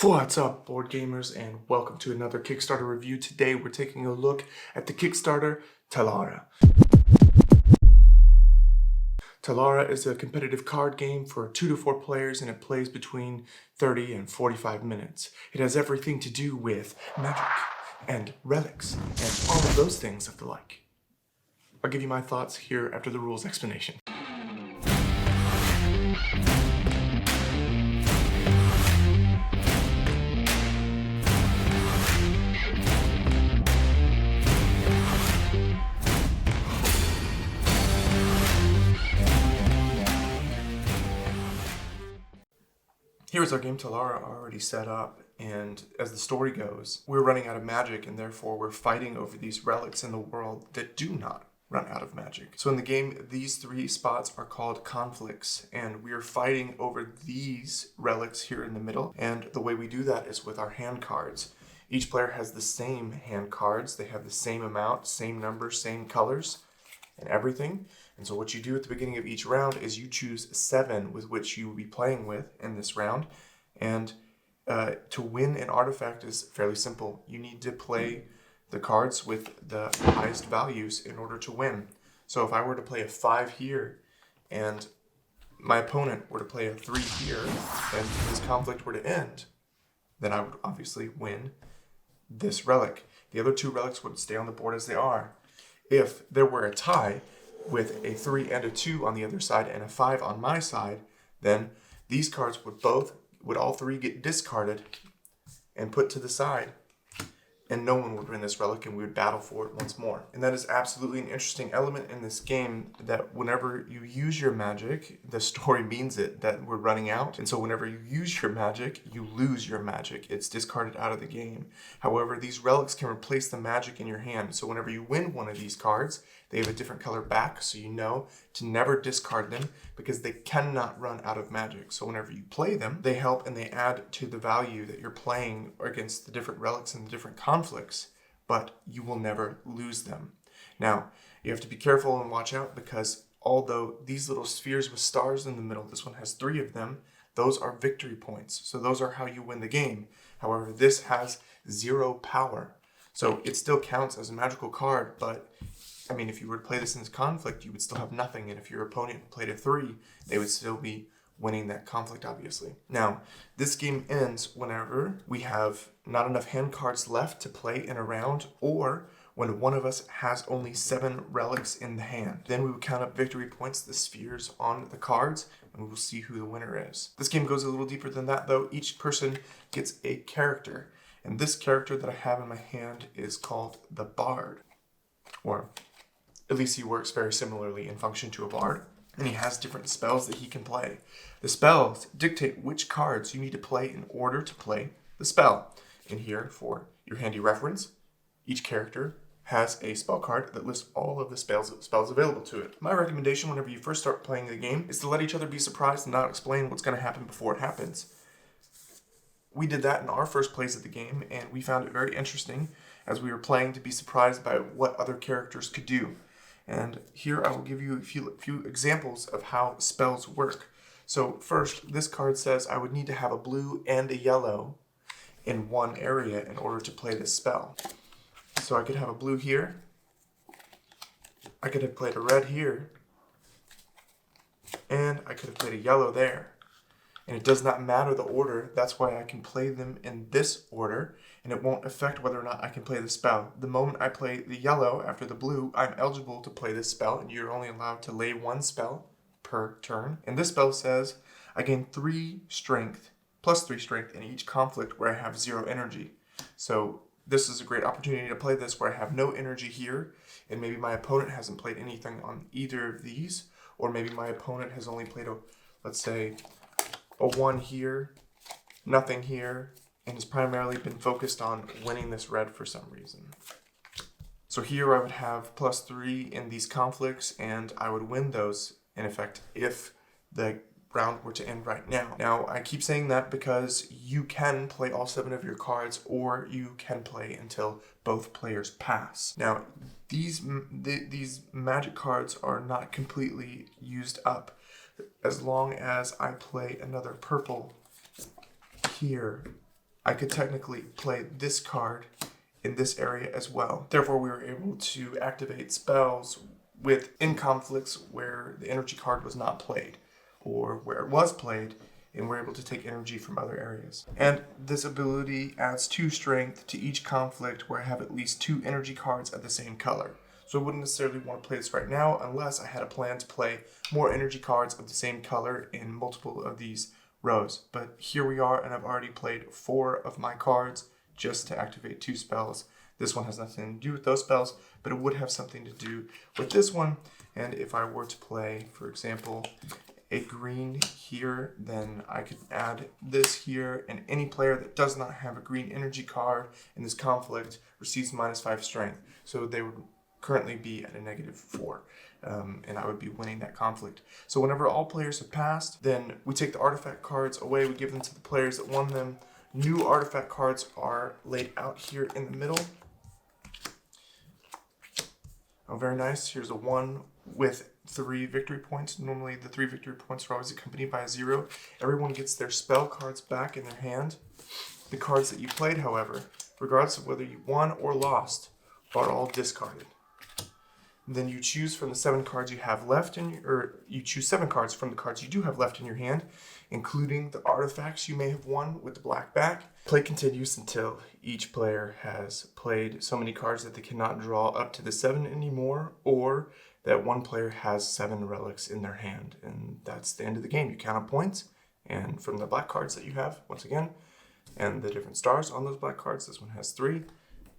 What's up, board gamers, and welcome to another Kickstarter review. Today we're taking a look at the Kickstarter Thalara. Thalara is a competitive card game for 2 to 4 players, and it plays between 30 and 45 minutes. It has everything to do with magic and relics and all of those things of the like. I'll give you my thoughts here after the rules explanation. Here's our game Thalara already set up, and as the story goes, we're running out of magic, and therefore we're fighting over these relics in the world that do not run out of magic. So in the game, these 3 spots are called conflicts, and we are fighting over these relics here in the middle, and the way we do that is with our hand cards. Each player has the same hand cards. They have the same amount, same numbers, same colors, and everything. And so what you do at the beginning of each round is you choose 7 with which you will be playing with in this round. And to win an artifact is fairly simple. You need to play the cards with the highest values in order to win. So if I were to play a 5 here and my opponent were to play a 3 here and this conflict were to end, then I would obviously win this relic. The other 2 relics would stay on the board as they are. If there were a tie with a 3 and a 2 on the other side and a 5 on my side, then these cards would all 3 get discarded and put to the side, and no one would win this relic, and we would battle for it once more. And that is absolutely an interesting element in this game, that whenever you use your magic, the story means it, that we're running out. And so whenever you use your magic, you lose your magic. It's discarded out of the game. However, these relics can replace the magic in your hand. So whenever you win one of these cards, they have a different color back, so you know to never discard them because they cannot run out of magic. So whenever you play them, they help and they add to the value that you're playing against the different relics and the different conflicts, but you will never lose them. Now, you have to be careful and watch out, because although these little spheres with stars in the middle, this one has 3 of them, those are victory points. So those are how you win the game. However, this has 0 power. So it still counts as a magical card, but I mean, if you were to play this in this conflict, you would still have nothing. And if your opponent played a 3, they would still be winning that conflict, obviously. Now, this game ends whenever we have not enough hand cards left to play in a round, or when one of us has only 7 relics in the hand. Then we would count up victory points, the spheres on the cards, and we will see who the winner is. This game goes a little deeper than that, though. Each person gets a character. And this character that I have in my hand is called the Bard, or at least he works very similarly in function to a bard, and he has different spells that he can play. The spells dictate which cards you need to play in order to play the spell. And here, for your handy reference, each character has a spell card that lists all of the spells available to it. My recommendation whenever you first start playing the game is to let each other be surprised and not explain what's going to happen before it happens. We did that in our first plays of the game, and we found it very interesting as we were playing to be surprised by what other characters could do. And here I will give you a few examples of how spells work. So first, this card says I would need to have a blue and a yellow in one area in order to play this spell. So I could have a blue here. I could have played a red here. And I could have played a yellow there. And it does not matter the order. That's why I can play them in this order, and it won't affect whether or not I can play the spell. The moment I play the yellow after the blue, I'm eligible to play this spell, and you're only allowed to lay 1 spell per turn. And this spell says I gain 3 strength, plus 3 strength in each conflict where I have 0 energy. So this is a great opportunity to play this where I have no energy here, and maybe my opponent hasn't played anything on either of these, or maybe my opponent has only played let's say, a 1 here, nothing here, and has primarily been focused on winning this red for some reason. So here I would have plus 3 in these conflicts, and I would win those, in effect, if the round were to end right now. Now, I keep saying that because you can play all 7 of your cards, or you can play until both players pass. Now, these magic cards are not completely used up. As long as I play another purple here, I could technically play this card in this area as well. Therefore, we were able to activate spells in conflicts where the energy card was not played, or where it was played, and we're able to take energy from other areas. And this ability adds 2 strength to each conflict where I have at least 2 energy cards of the same color. So I wouldn't necessarily want to play this right now unless I had a plan to play more energy cards of the same color in multiple of these rows. But here we are, and I've already played 4 of my cards just to activate 2 spells. This one has nothing to do with those spells, but it would have something to do with this one. And if I were to play, for example, a green here, then I could add this here, and any player that does not have a green energy card in this conflict receives -5 strength. So they would currently be at a -4, and I would be winning that conflict. So whenever all players have passed, then we take the artifact cards away, we give them to the players that won them. New artifact cards are laid out here in the middle. Oh, very nice. Here's a 1 with 3 victory points. Normally the 3 victory points are always accompanied by a 0. Everyone gets their spell cards back in their hand. The cards that you played, however, regardless of whether you won or lost, are all discarded. Then you choose from the 7 cards you have left you choose 7 cards from the cards you do have left in your hand, including the artifacts you may have won with the black back. Play continues until each player has played so many cards that they cannot draw up to the 7 anymore, or that one player has 7 relics in their hand. And that's the end of the game. You count up points, and from the black cards that you have, once again, and the different stars on those black cards, this one has 3.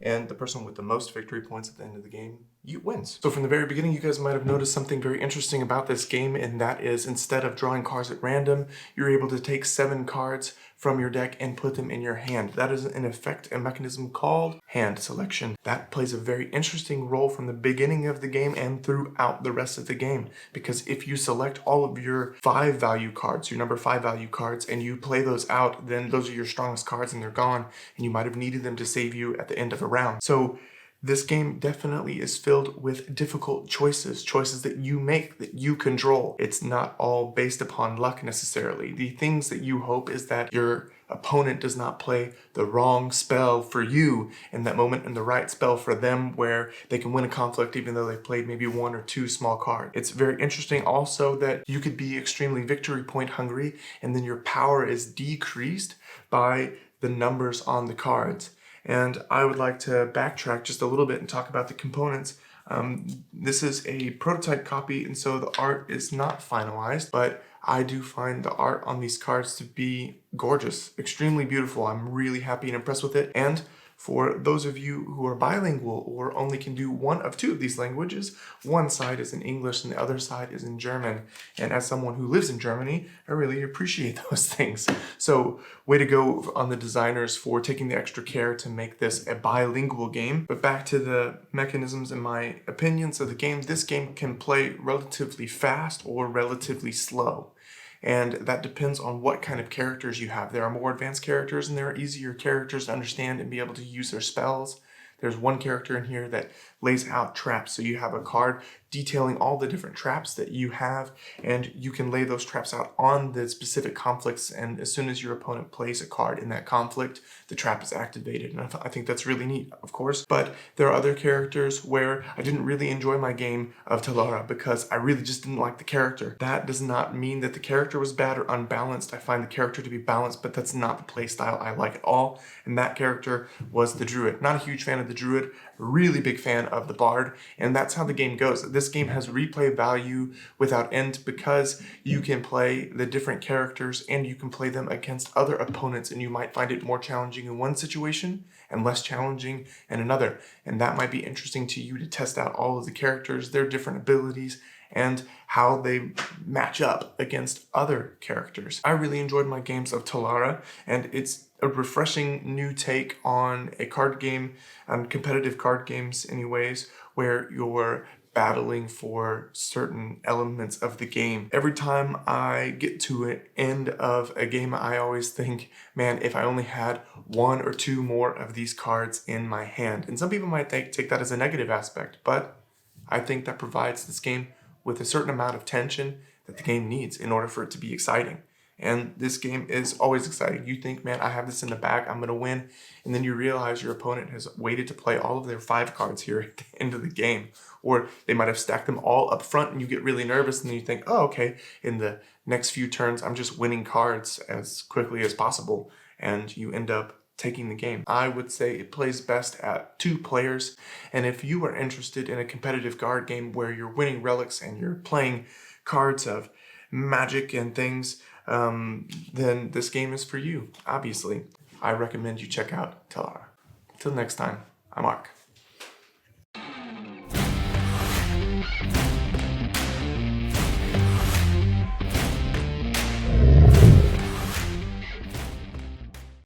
And the person with the most victory points at the end of the game wins. So from the very beginning, you guys might have noticed something very interesting about this game, and that is instead of drawing cards at random, you're able to take 7 cards from your deck and put them in your hand. That is in effect a mechanism called hand selection. That plays a very interesting role from the beginning of the game and throughout the rest of the game, because if you select all of your 5 value cards, your number 5 value cards, and you play those out, then those are your strongest cards and they're gone, and you might have needed them to save you at the end of a round. So this game definitely is filled with difficult choices that you make, that you control. It's not all based upon luck necessarily. The things that you hope is that your opponent does not play the wrong spell for you in that moment and the right spell for them, where they can win a conflict even though they played maybe 1 or 2 small cards. It's very interesting also that you could be extremely victory point hungry, and then your power is decreased by the numbers on the cards. And I would like to backtrack just a little bit and talk about the components. This is a prototype copy, and so the art is not finalized, but I do find the art on these cards to be gorgeous, extremely beautiful. I'm really happy and impressed with it. And for those of you who are bilingual or only can do 1 of 2 of these languages, one side is in English and the other side is in German. And as someone who lives in Germany, I really appreciate those things. So way to go on the designers for taking the extra care to make this a bilingual game. But back to the mechanisms and my opinions of the game. This game can play relatively fast or relatively slow. And that depends on what kind of characters you have. There are more advanced characters and there are easier characters to understand and be able to use their spells. There's one character in here that lays out traps. So you have a card detailing all the different traps that you have, and you can lay those traps out on the specific conflicts, and as soon as your opponent plays a card in that conflict, the trap is activated. And I think that's really neat, of course. But there are other characters where I didn't really enjoy my game of Thalara because I really just didn't like the character. That does not mean that the character was bad or unbalanced. I find the character to be balanced, but that's not the play style I like at all. And that character was the druid. Not a huge fan of the druid, really big fan of the bard, and that's how the game goes. This game has replay value without end because you can play the different characters and you can play them against other opponents, and you might find it more challenging in one situation and less challenging in another. And that might be interesting to you to test out all of the characters, their different abilities, and how they match up against other characters. I really enjoyed my games of Thalara, and it's a refreshing new take on a card game, competitive card games anyways, where you're battling for certain elements of the game. Every time I get to an end of a game, I always think, man, if I only had 1 or 2 more of these cards in my hand. And some people might take that as a negative aspect, but I think that provides this game with a certain amount of tension that the game needs in order for it to be exciting. And this game is always exciting. You think, man, I have this in the bag, I'm going to win. And then you realize your opponent has waited to play all of their 5 cards here at the end of the game. Or they might have stacked them all up front and you get really nervous and then you think, oh, okay, in the next few turns, I'm just winning cards as quickly as possible. And you end up taking the game. I would say it plays best at 2 players. And if you are interested in a competitive card game where you're winning relics and you're playing cards of magic and things, then this game is for you, obviously. I recommend you check out Thalara. Till next time, I'm Mark.